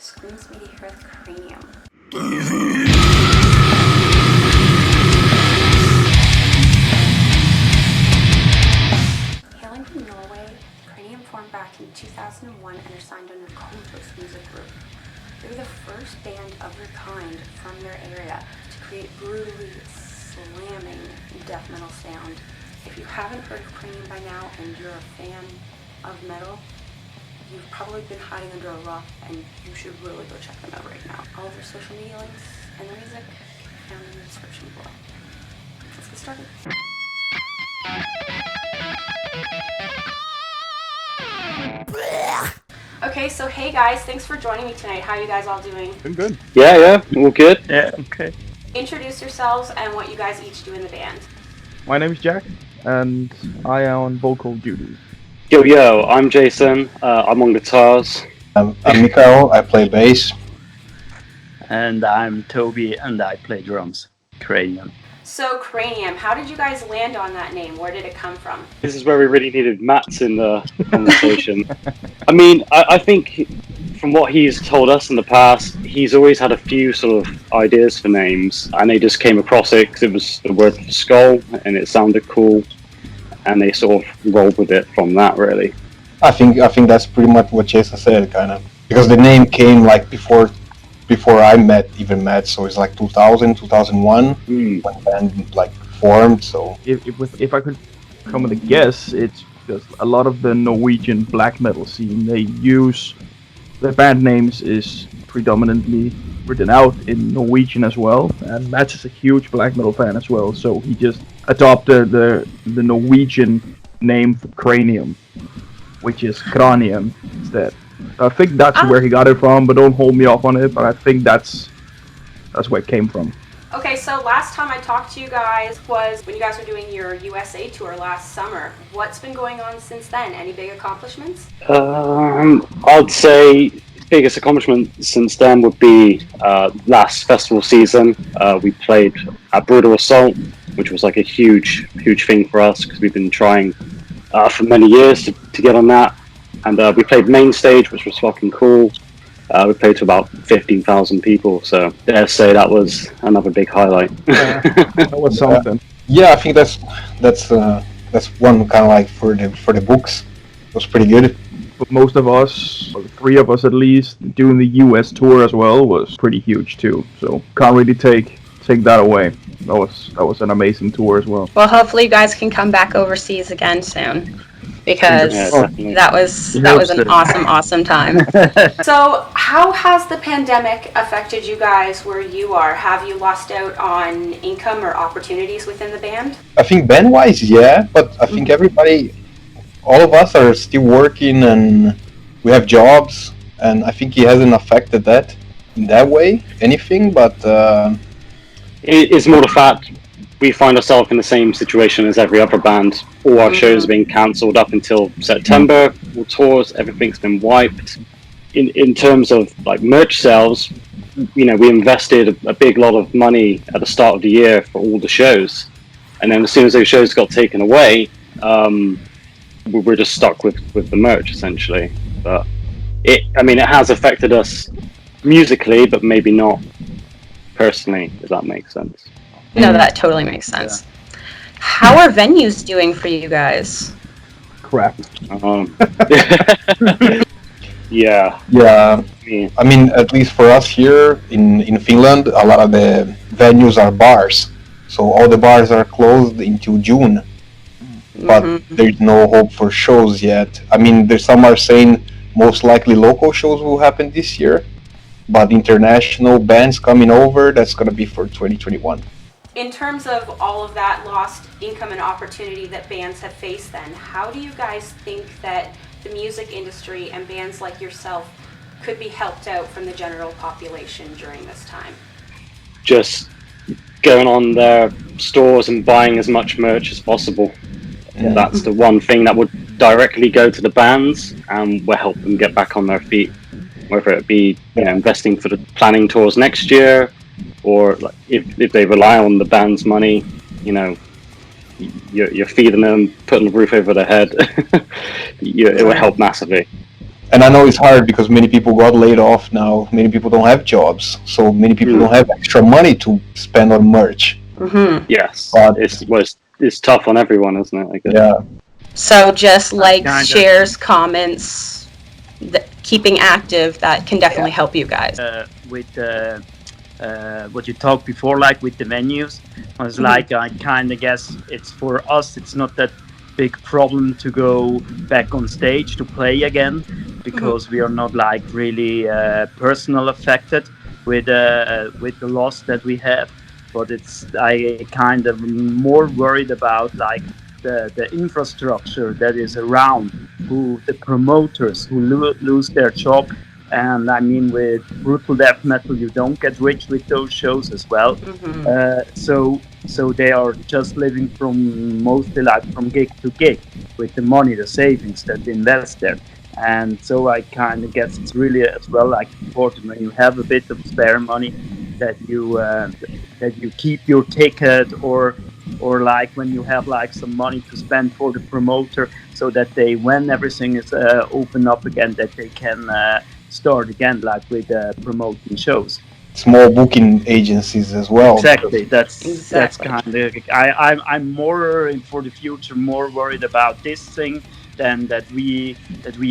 Screams media here with Kraanium. Hailing from Norway, Kraanium formed back in 2001 and are signed under Comatose music group. They were the first band of their kind from their area to create brutally slamming death metal sound. If you haven't heard of Kraanium by now and you're a fan of metal, you've probably been hiding under a rock, and you should really go check them out right now. All of their social media links and their music can be found in the description below. Let's get started. Okay, so hey guys, thanks for joining me tonight. How are you guys all doing? Been good. Yeah, all good. Yeah, okay. Introduce yourselves and what you guys each do in the band. My name is Jack, and I am on vocal duties. Yo, I'm Jason. I'm on guitars. I'm Mikael, I play bass. And I'm Toby, and I play drums. Kraanium. So Kraanium, how did you guys land on that name? Where did it come from? This is where we really needed Matt's in the conversation. I mean, I think from what he's told us in the past, he's always had a few sort of ideas for names, and they just came across it because it was the word skull, and it sounded cool, and they sort of rolled with it from that, really. I think that's pretty much what Jason said, kind of, because the name came like before I met, so it's like 2000, 2001 when the band like formed. So If I could come with a guess, it's because a lot of the Norwegian black metal scene, they use the band names is predominantly written out in Norwegian as well, and Matt is a huge black metal fan as well, so he just adopted the Norwegian name for Kraanium, which is Kraanium instead. I think that's where he got it from, but don't hold me up on it, but I think that's where it came from. Okay, so last time I talked to you guys was when you guys were doing your USA tour last summer. What's been going on since then? Any big accomplishments? I'd say biggest accomplishment since then would be last festival season. We played at Brutal Assault, which was like a huge thing for us because we've been trying for many years to get on that. And we played main stage, which was fucking cool. We played to about 15,000 people, so dare say that was another big highlight. Yeah, that was something. yeah, I think that's one kind of like for the books. It was pretty good. But most of us, or 3 of us at least, doing the US tour as well was pretty huge too. So can't really take that away. That was an amazing tour as well. Well, hopefully you guys can come back overseas again soon, because that was an awesome time. So how has the pandemic affected you guys where you are? Have you lost out on income or opportunities within the band? I think band-wise, yeah, but I think all of us are still working and we have jobs, and I think it hasn't affected that in that way, anything, but It's more the fact we find ourselves in the same situation as every other band. All our shows have been cancelled up until September. All tours, everything's been wiped. In terms of like merch sales, we invested a big lot of money at the start of the year for all the shows, and then as soon as those shows got taken away, we're just stuck with the merch essentially. But it has affected us musically, but maybe not personally, if that makes sense. No, that totally makes sense. How are venues doing for you guys? Crap. yeah. I mean, at least for us here in Finland, a lot of the venues are bars, so all the bars are closed until June. But there's no hope for shows yet. I mean, there's some are saying most likely local shows will happen this year, but international bands coming over, that's going to be for 2021. In terms of all of that lost income and opportunity that bands have faced then, how do you guys think that the music industry and bands like yourself could be helped out from the general population during this time? Just going on their stores and buying as much merch as possible. Yeah. That's the one thing that would directly go to the bands and will help them get back on their feet. Whether it be investing for the planning tours next year, or like, if they rely on the band's money, you're feeding them, putting a roof over their head. It will help massively. And I know it's hard because many people got laid off now. Many people don't have jobs, so many people don't have extra money to spend on merch. Mm-hmm. Yes, But it's tough on everyone, isn't it? I guess. yeah. So just likes, shares, comments, keeping active, that can definitely help you guys. With what you talked before, like with the venues, was like I kind of guess it's for us. It's not that big problem to go back on stage to play again, because we are not like really personal affected with the loss that we have. But it's I kind of more worried about like the infrastructure that is around, who the promoters who lose their job. And I mean, with brutal death metal, you don't get rich with those shows as well. So they are just living from mostly like from gig to gig with the money, the savings that they invest there. And so I kind of guess it's really as well like important when you have a bit of spare money that you keep your ticket, or like when you have like some money to spend for the promoter, so that they, when everything is open up again, that they can start again, like with promoting shows. Small booking agencies as well. Exactly. That's kind of. I'm more for the future, more worried about this thing than that we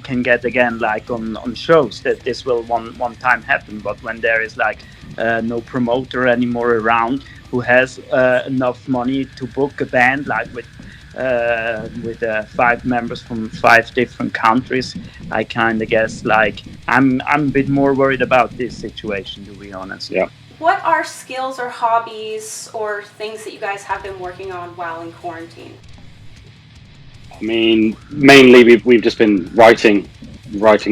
can get again like on shows, that this will one time happen. But when there is like no promoter anymore around who has enough money to book a band like with 5 members from 5 different countries, I kind of guess like I'm a bit more worried about this situation, to be honest. Yeah. What are skills or hobbies or things that you guys have been working on while in quarantine? I mean, mainly we've just been writing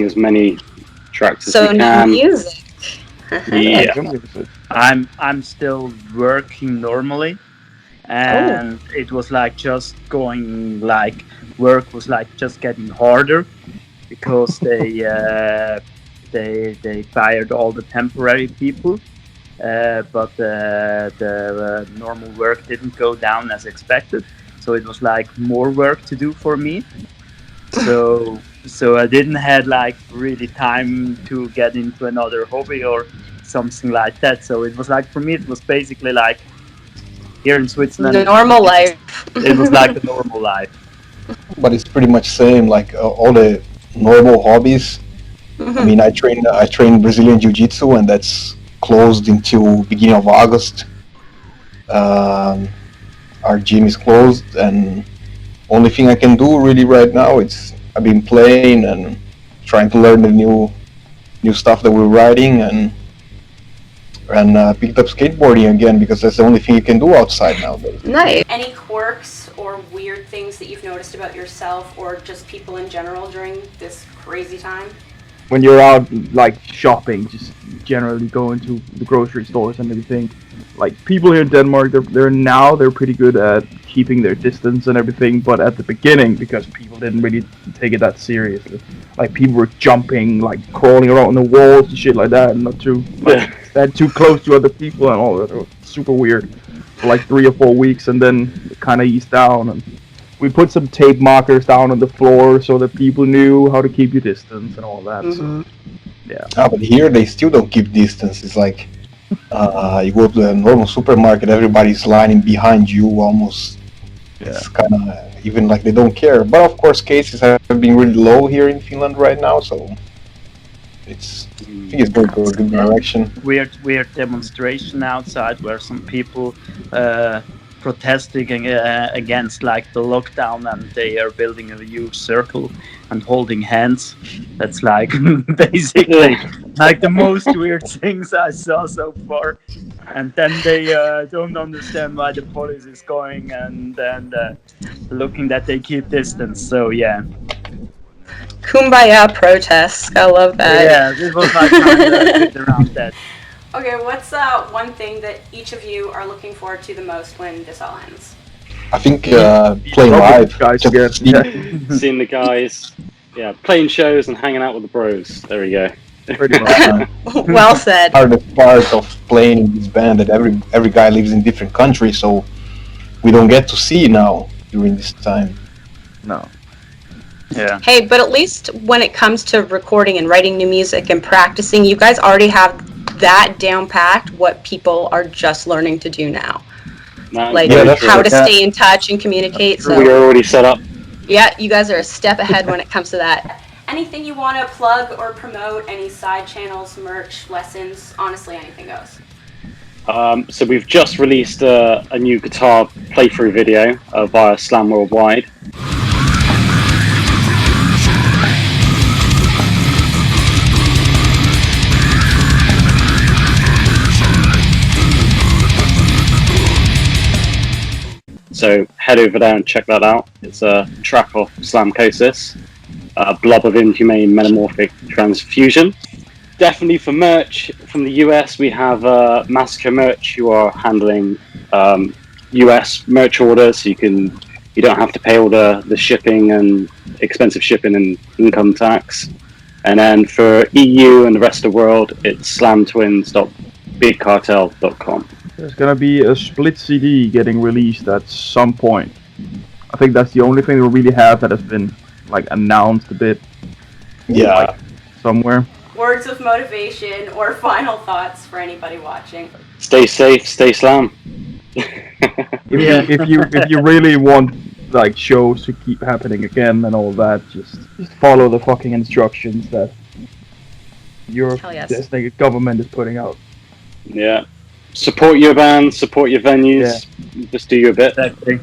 as many tracks as we can. So music. Yeah. I'm still working normally. And it was like just going like work was like just getting harder, because they fired all the temporary people, but the normal work didn't go down as expected, so it was like more work to do for me. So I didn't had like really time to get into another hobby or something like that. So it was like, for me, it was basically like here in Switzerland, the normal life. It was like a normal life. But it's pretty much same like all the normal hobbies. I mean, I train Brazilian Jiu-Jitsu, and that's closed until beginning of August. Our gym is closed, and only thing I can do really right now, it's I've been playing and trying to learn the new stuff that we're writing, and picked up skateboarding again, because that's the only thing you can do outside nowadays. Nice. Any quirks or weird things that you've noticed about yourself or just people in general during this crazy time? When you're out like shopping, just generally going to the grocery stores and everything, like people here in Denmark, they're pretty good at keeping their distance and everything. But at the beginning, because people didn't really take it that seriously, like people were jumping, like crawling around the walls and shit like that, and not too close to other people and all that. It was super weird for like 3 or 4 weeks, and then it kind of eased down. And we put some tape markers down on the floor so that people knew how to keep your distance and all that. So, yeah. But here they still don't keep distance. It's like you go to a normal supermarket, everybody's lining behind you almost. Yeah. It's kind of even like they don't care. But of course, cases have been really low here in Finland right now, so I think it's going to a good direction. Weird demonstration outside where some people protesting against like the lockdown, and they are building a huge circle and holding hands. That's like basically like the most weird things I saw so far. And then they don't understand why the police is going and looking that they keep distance. So yeah. Kumbaya protests. I love that. Yeah, it was like kind of around that. Okay, what's one thing that each of you are looking forward to the most when this all ends? I think playing live, guys, seeing the guys, playing shows and hanging out with the bros. There we go. Pretty much. Well said. Hardest part of playing in this band that every guy lives in different countries, so we don't get to see now during this time. No. Yeah. Hey, but at least when it comes to recording and writing new music and practicing, you guys already have that down packed, what people are just learning to do now. Like how to stay in touch and communicate. So we are already set up. Yeah, you guys are a step ahead when it comes to that. Anything you want to plug or promote, any side channels, merch, lessons, honestly, anything goes. So we've just released a new guitar playthrough video via Slam Worldwide. So head over there and check that out. It's a track off Slamcosis, BLOB of Inhumane, Metamorphic, Transfusion. Definitely for merch from the US, we have Massacre Merch, who are handling US merch orders, so you don't have to pay all the shipping and expensive shipping and income tax. And then for EU and the rest of the world, it's slamtwins.bigcartel.com. There's gonna be a split CD getting released at some point. I think that's the only thing we really have that has been like announced a bit. Yeah. Like, somewhere. Words of motivation or final thoughts for anybody watching. Stay safe, stay slam. If you really want like shows to keep happening again and all that, just follow the fucking instructions that your designated government is putting out. Yeah. Support your band, support your venues. Yeah. Just do your bit. Exactly.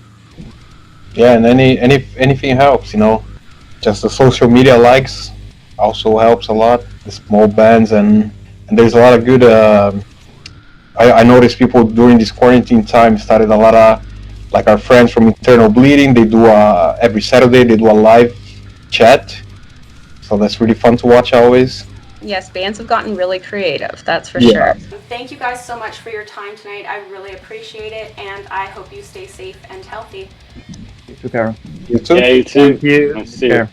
Yeah, and anything helps, you know. Just the social media likes also helps a lot. The small bands and there's a lot of good. I noticed people during this quarantine time started a lot of, like our friends from Internal Bleeding. They do every Saturday they do a live chat, so that's really fun to watch always. Yes, bands have gotten really creative, that's for sure. Thank you guys so much for your time tonight. I really appreciate it, and I hope you stay safe and healthy. You too, Karen. You too. Yeah, you too. Thank you. Nice to see you.